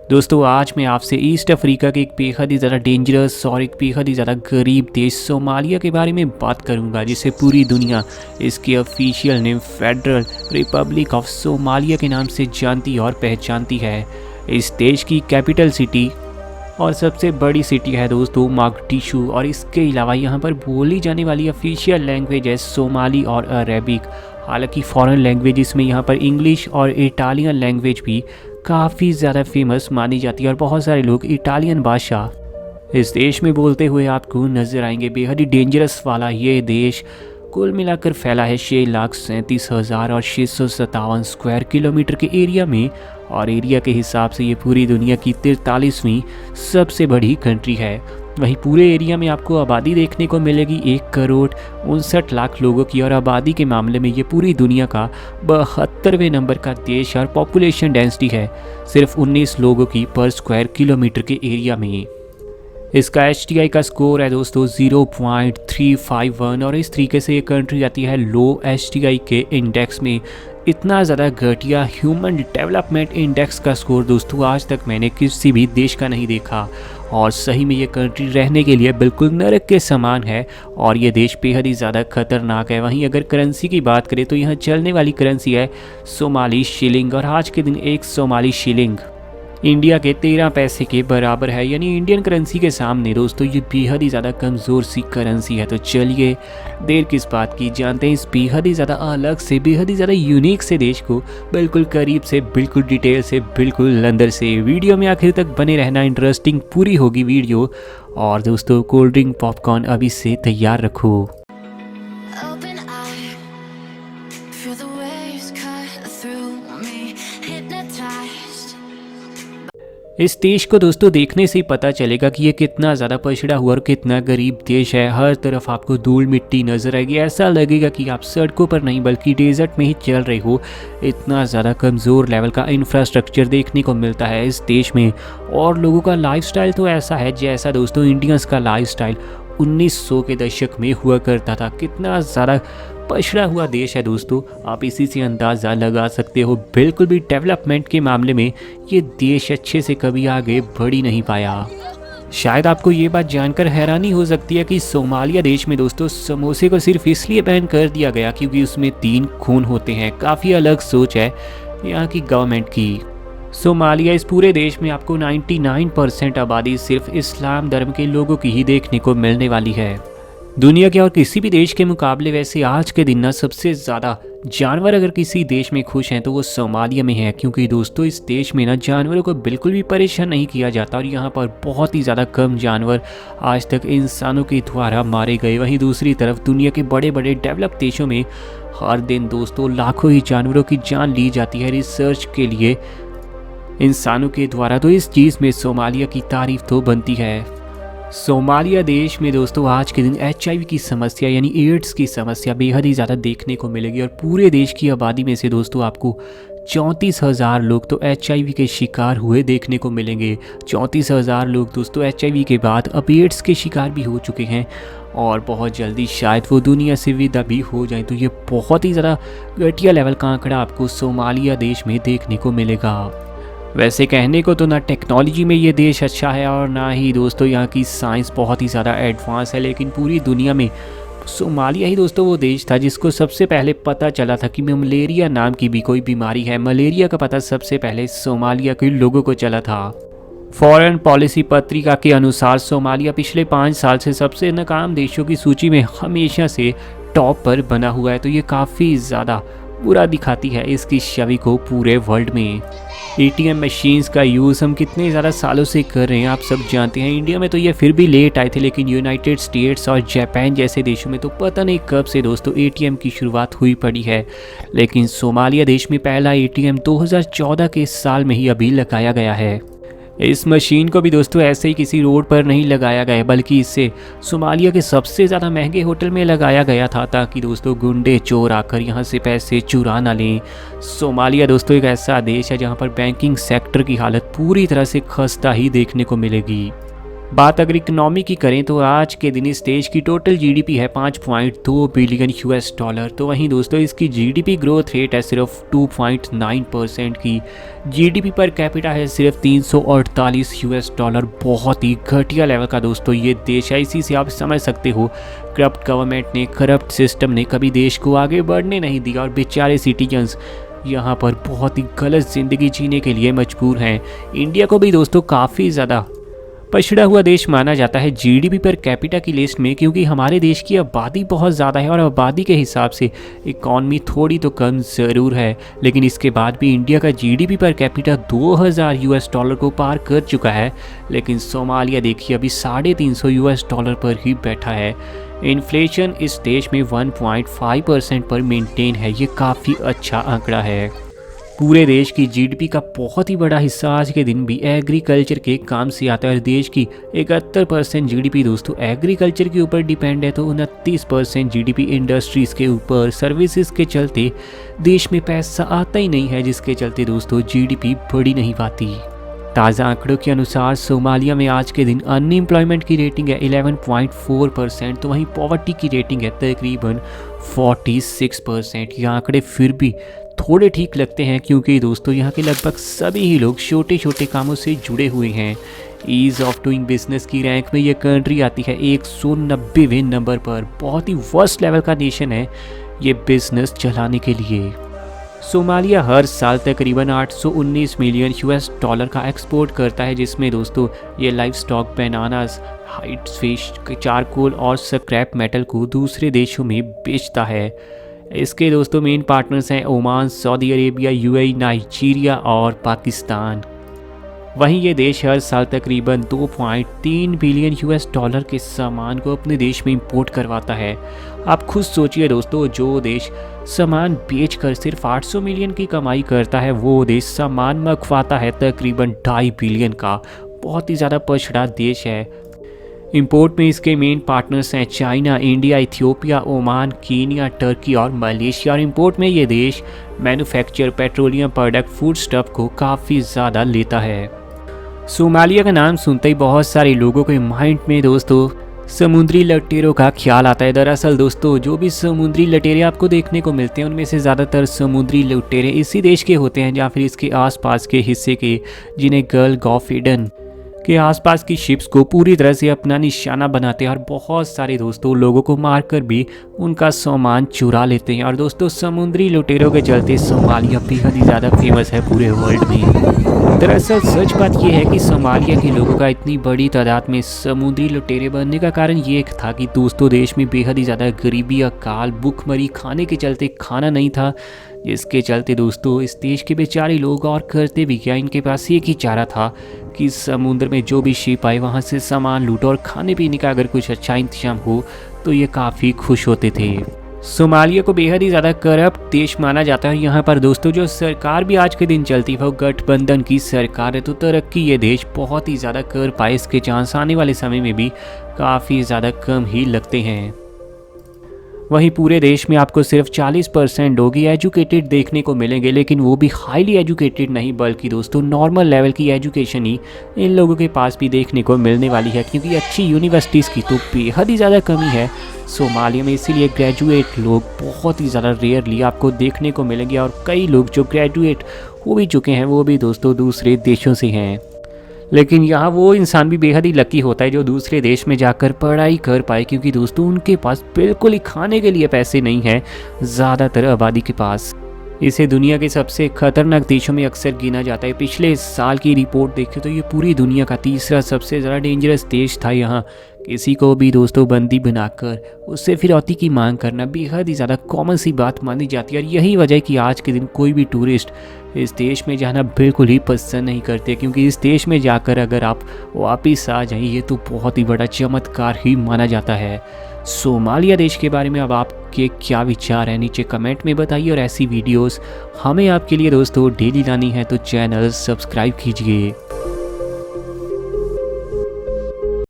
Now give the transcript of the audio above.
दोस्तों आज मैं आपसे ईस्ट अफ्रीका के एक बेहद ही ज़्यादा डेंजरस और एक बेहद ही ज़्यादा गरीब देश सोमालिया के बारे में बात करूंगा, जिसे पूरी दुनिया इसके official name federal Republic of Somalia के नाम से जानती और पहचानती है। इस देश की कैपिटल सिटी और सबसे बड़ी सिटी है दोस्तों मोगादिशु, और इसके अलावा यहाँ पर बोली जाने वाली ऑफिशियल लैंग्वेज है सोमाली और अरेबिक। हालांकि फॉरेन लैंग्वेजेस में यहाँ पर इंग्लिश और इटालियन लैंग्वेज भी काफ़ी ज़्यादा फेमस मानी जाती है और बहुत सारे लोग इटालियन भाषा इस देश में बोलते हुए आपको नज़र आएंगे। बेहद ही डेंजरस वाला ये देश कुल मिलाकर फैला है 6,37,657 स्क्वायर किलोमीटर के एरिया में, और एरिया के हिसाब से ये पूरी दुनिया की 43वीं सबसे बड़ी कंट्री है। वहीं पूरे एरिया में आपको आबादी देखने को मिलेगी 1,59,00,000 लोगों की, और आबादी के मामले में ये पूरी दुनिया का 72वें नंबर का देश और पॉपुलेशन डेंसिटी है सिर्फ 19 लोगों की पर स्क्वायर किलोमीटर के एरिया में। इसका HDI का स्कोर है दोस्तों 0.351, और इस तरीके से ये कंट्री आती है लो HDI के इंडेक्स में। इतना ज़्यादा घटिया ह्यूमन डेवलपमेंट इंडेक्स का स्कोर दोस्तों आज तक मैंने किसी भी देश का नहीं देखा, और सही में ये कंट्री रहने के लिए बिल्कुल नरक के समान है, और ये देश बेहद ही ज़्यादा खतरनाक है। वहीं अगर करेंसी की बात करें तो यहाँ चलने वाली करेंसी है सोमाली शिलिंग, और आज के दिन एक सोमाली शिलिंग इंडिया के 13 पैसे के बराबर है, यानी इंडियन करेंसी के सामने दोस्तों ये बेहद ही ज़्यादा कमज़ोर सी करेंसी है। तो चलिए देर किस बात की, जानते हैं इस बेहद ही ज़्यादा अलग से, बेहद ही ज़्यादा यूनिक से देश को बिल्कुल करीब से, बिल्कुल डिटेल से, बिल्कुल अंदर से। वीडियो में आखिर तक बने रहना, इंटरेस्टिंग पूरी होगी वीडियो। और दोस्तों कोल्ड ड्रिंक पॉपकॉर्न अभी से तैयार रखो। इस देश को दोस्तों देखने से ही पता चलेगा कि ये कितना ज़्यादा पछड़ा हुआ और कितना गरीब देश है। हर तरफ आपको धूल मिट्टी नज़र आएगी, ऐसा लगेगा कि आप सड़कों पर नहीं बल्कि डेजर्ट में ही चल रहे हो। इतना ज़्यादा कमज़ोर लेवल का इंफ्रास्ट्रक्चर देखने को मिलता है इस देश में, और लोगों का लाइफस्टाइल तो ऐसा है जैसा दोस्तों इंडियंस का लाइफस्टाइल 1900 के दशक में हुआ करता था। कितना ज़्यादा पछड़ा हुआ देश है दोस्तों, आप इसी से अंदाज़ा लगा सकते हो। बिल्कुल भी डेवलपमेंट के मामले में ये देश अच्छे से कभी आगे बढ़ ही नहीं पाया। शायद आपको ये बात जानकर हैरानी हो सकती है कि सोमालिया देश में दोस्तों समोसे को सिर्फ इसलिए बैन कर दिया गया क्योंकि उसमें 3 खून होते हैं। काफ़ी अलग सोच है यहाँ की गवर्नमेंट की। सोमालिया इस पूरे देश में आपको 99% आबादी सिर्फ इस्लाम धर्म के लोगों की ही देखने को मिलने वाली है। दुनिया के और किसी भी देश के मुकाबले वैसे आज के दिन ना सबसे ज़्यादा जानवर अगर किसी देश में खुश हैं तो वो सोमालिया में है, क्योंकि दोस्तों इस देश में ना जानवरों को बिल्कुल भी परेशान नहीं किया जाता, और यहाँ पर बहुत ही ज़्यादा कम जानवर आज तक इंसानों के द्वारा मारे गए। वहीं दूसरी तरफ दुनिया के बड़े बड़े डेवलप देशों में हर दिन दोस्तों लाखों ही जानवरों की जान ली जाती है रिसर्च के लिए इंसानों के द्वारा। तो इस चीज़ में सोमालिया की तारीफ तो बनती है। सोमालिया देश में दोस्तों आज के दिन HIV की समस्या यानी एड्स की समस्या बेहद ही ज़्यादा देखने को मिलेगी, और पूरे देश की आबादी में से दोस्तों आपको 34,000 लोग तो HIV के शिकार हुए देखने को मिलेंगे। 34,000 लोग दोस्तों HIV के बाद अब एड्स के शिकार भी हो चुके हैं, और बहुत जल्दी शायद वो दुनिया से विदा भी हो जाए। तो ये बहुत ही ज़्यादा घटिया लेवल का आंकड़ा आपको सोमालिया देश में देखने को मिलेगा। वैसे कहने को तो ना टेक्नोलॉजी में ये देश अच्छा है और ना ही दोस्तों यहाँ की साइंस बहुत ही ज़्यादा एडवांस है, लेकिन पूरी दुनिया में सोमालिया ही दोस्तों वो देश था जिसको सबसे पहले पता चला था कि मलेरिया नाम की भी कोई बीमारी है। मलेरिया का पता सबसे पहले सोमालिया के लोगों को चला था। फॉरेन पॉलिसी पत्रिका के अनुसार सोमालिया पिछले 5 साल से सबसे नाकाम देशों की सूची में हमेशा से टॉप पर बना हुआ है। तो ये काफ़ी ज़्यादा बुरा दिखाती है इसकी छवि को पूरे वर्ल्ड में। ATM मशीन्स का यूज़ हम कितने ज़्यादा सालों से कर रहे हैं आप सब जानते हैं। इंडिया में तो ये फिर भी लेट आए थे, लेकिन यूनाइटेड स्टेट्स और जापान जैसे देशों में तो पता नहीं कब से दोस्तों ATM की शुरुआत हुई पड़ी है। लेकिन सोमालिया देश में पहला ATM 2014 के साल में ही अभी लगाया गया है। इस मशीन को भी दोस्तों ऐसे ही किसी रोड पर नहीं लगाया गया, बल्कि इसे सोमालिया के सबसे ज़्यादा महंगे होटल में लगाया गया था, ताकि दोस्तों गुंडे चोर आकर यहाँ से पैसे चुरा ना लें। सोमालिया दोस्तों एक ऐसा देश है जहाँ पर बैंकिंग सेक्टर की हालत पूरी तरह से खस्ता ही देखने को मिलेगी। बात अगर इकोनॉमी की करें तो आज के दिन इस देश की टोटल जीडीपी है 5.2 बिलियन यूएस डॉलर। तो वहीं दोस्तों इसकी जीडीपी ग्रोथ रेट है सिर्फ 2.9% की। जीडीपी पर कैपिटा है सिर्फ 348 यूएस डॉलर। बहुत ही घटिया लेवल का दोस्तों ये देश है। इसी से आप समझ सकते हो करप्ट गवर्नमेंट ने, करप्ट सिस्टम ने कभी देश को आगे बढ़ने नहीं दिया और बेचारे सिटीजन्स यहाँ पर बहुत ही गलत ज़िंदगी जीने के लिए मजबूर हैं। इंडिया को भी दोस्तों काफ़ी ज़्यादा पछड़ा हुआ देश माना जाता है जीडीपी पर कैपिटा की लिस्ट में, क्योंकि हमारे देश की आबादी बहुत ज़्यादा है और आबादी के हिसाब से इकॉनमी थोड़ी तो कम ज़रूर है। लेकिन इसके बाद भी इंडिया का GDP per capita 2000 US dollar को पार कर चुका है। लेकिन सोमालिया देखिए अभी 350 यूएस डॉलर पर ही बैठा है। इन्फ्लेशन इस देश में 1.5% पर मेंटेन है। ये काफ़ी अच्छा आंकड़ा है। पूरे देश की जीडीपी का बहुत ही बड़ा हिस्सा आज के दिन भी एग्रीकल्चर के काम से आता है और देश की 71% जीडीपी दोस्तों एग्रीकल्चर के ऊपर डिपेंड है। तो 29% जीडीपी इंडस्ट्रीज़ के ऊपर, सर्विसेज के चलते देश में पैसा आता ही नहीं है, जिसके चलते दोस्तों जीडीपी बढ़ी नहीं पाती। ताज़ा आंकड़ों के अनुसार सोमालिया में आज के दिन अनएम्प्लॉयमेंट की रेटिंग है 11.4%। तो वहीं पॉवर्टी की रेटिंग है तकरीबन 46%। ये आंकड़े फिर भी थोड़े ठीक लगते हैं, क्योंकि दोस्तों यहाँ के लगभग सभी ही लोग छोटे छोटे कामों से जुड़े हुए हैं। ईज़ ऑफ डूइंग बिजनेस की रैंक में ये कंट्री आती है 190वें नंबर पर। बहुत ही वर्स्ट लेवल का नेशन है ये बिजनेस चलाने के लिए। सोमालिया हर साल तकरीबन 819 मिलियन यूएस डॉलर का एक्सपोर्ट करता है, जिसमें दोस्तों ये life stock, bananas, height fish, charcoal और स्क्रैप मेटल को दूसरे देशों में बेचता है। इसके दोस्तों मेन पार्टनर्स हैं Oman, Saudi Arabia, UAE, Nigeria और पाकिस्तान। वहीं ये देश हर साल तकरीबन 2.3 बिलियन यूएस डॉलर के सामान को अपने देश में इंपोर्ट करवाता है। आप खुद सोचिए दोस्तों, जो देश सामान बेचकर सिर्फ 800 मिलियन की कमाई करता है, वो देश सामान मंगवाता है तकरीबन 2.5 बिलियन का। बहुत ही ज़्यादा पछड़ा देश है। इंपोर्ट में इसके मेन पार्टनर्स हैं China, India, Ethiopia, Oman, Kenya, Turkey और मलेशिया। और इंपोर्ट में ये देश manufacture, petroleum product, food stuff को काफ़ी ज़्यादा लेता है। सोमालिया का नाम सुनते ही बहुत सारे लोगों के माइंड में दोस्तों समुद्री लुटेरों का ख्याल आता है। दरअसल दोस्तों जो भी समुद्री लुटेरे आपको देखने को मिलते हैं, उनमें से ज़्यादातर समुद्री लुटेरे इसी देश के होते हैं या फिर इसके आसपास के हिस्से के, जिन्हें गल्फ ऑफ एडन के आसपास की शिप्स को पूरी तरह से अपना निशाना बनाते हैं और बहुत सारे दोस्तों लोगों को मारकर भी उनका सामान चुरा लेते हैं। और दोस्तों समुद्री लुटेरों के चलते सोमालिया बेहद ही ज़्यादा फेमस है पूरे वर्ल्ड में। दरअसल सच बात यह है कि सोमालिया के लोगों का इतनी बड़ी तादाद में समुद्री लुटेरे बनने का कारण ये था कि दोस्तों देश में बेहद ही ज़्यादा गरीबी, अकाल, भूखमरी, खाने के चलते खाना नहीं था, जिसके चलते दोस्तों इस देश के बेचारे लोग और करते भी क्या, इनके पास एक ही चारा था कि समुद्र में जो भी शिप आए वहाँ से सामान लूटो और खाने पीने का अगर कुछ अच्छा इंतजाम हो तो ये काफ़ी खुश होते थे। सोमालिया को बेहद ही ज़्यादा करप्ट देश माना जाता है। यहाँ पर दोस्तों जो सरकार भी आज के दिन चलती है वो गठबंधन की सरकार है, तो तरक्की ये देश बहुत ही ज़्यादा कर पाए, इसके चांस आने वाले समय में भी काफ़ी ज़्यादा कम ही लगते हैं। वहीं पूरे देश में आपको सिर्फ 40% लोग ही एजुकेटेड देखने को मिलेंगे, लेकिन वो भी हाईली एजुकेटेड नहीं, बल्कि दोस्तों नॉर्मल लेवल की एजुकेशन ही इन लोगों के पास भी देखने को मिलने वाली है, क्योंकि अच्छी यूनिवर्सिटीज़ की तो बेहद ही ज़्यादा कमी है सोमालिया में। इसीलिए ग्रेजुएट लोग बहुत ही ज़्यादा रेयरली आपको देखने को मिलेंगे और कई लोग जो ग्रेजुएट हो भी चुके हैं वो भी दोस्तों दूसरे देशों से हैं। लेकिन यहाँ वो इंसान भी बेहद ही लकी होता है जो दूसरे देश में जाकर पढ़ाई कर पाए, क्योंकि दोस्तों उनके पास बिल्कुल ही खाने के लिए पैसे नहीं हैं ज़्यादातर आबादी के पास। इसे दुनिया के सबसे खतरनाक देशों में अक्सर गिना जाता है। पिछले साल की रिपोर्ट देखें तो ये पूरी दुनिया का तीसरा सबसे ज़्यादा डेंजरस देश था। यहाँ किसी को भी दोस्तों बंदी बनाकर उससे फिरौती की मांग करना बेहद ही ज़्यादा कॉमन सी बात मानी जाती है। और यही वजह है कि आज के दिन कोई भी टूरिस्ट इस देश में जाना बिल्कुल ही पसंद नहीं करते, क्योंकि इस देश में जाकर अगर आप वापस आ जाएं ये तो बहुत ही बड़ा चमत्कार ही माना जाता है। सोमालिया देश के बारे में अब आपके क्या विचार हैं नीचे कमेंट में बताइए, और ऐसी वीडियोस हमें आपके लिए दोस्तों डेली लानी है तो चैनल सब्सक्राइब कीजिए।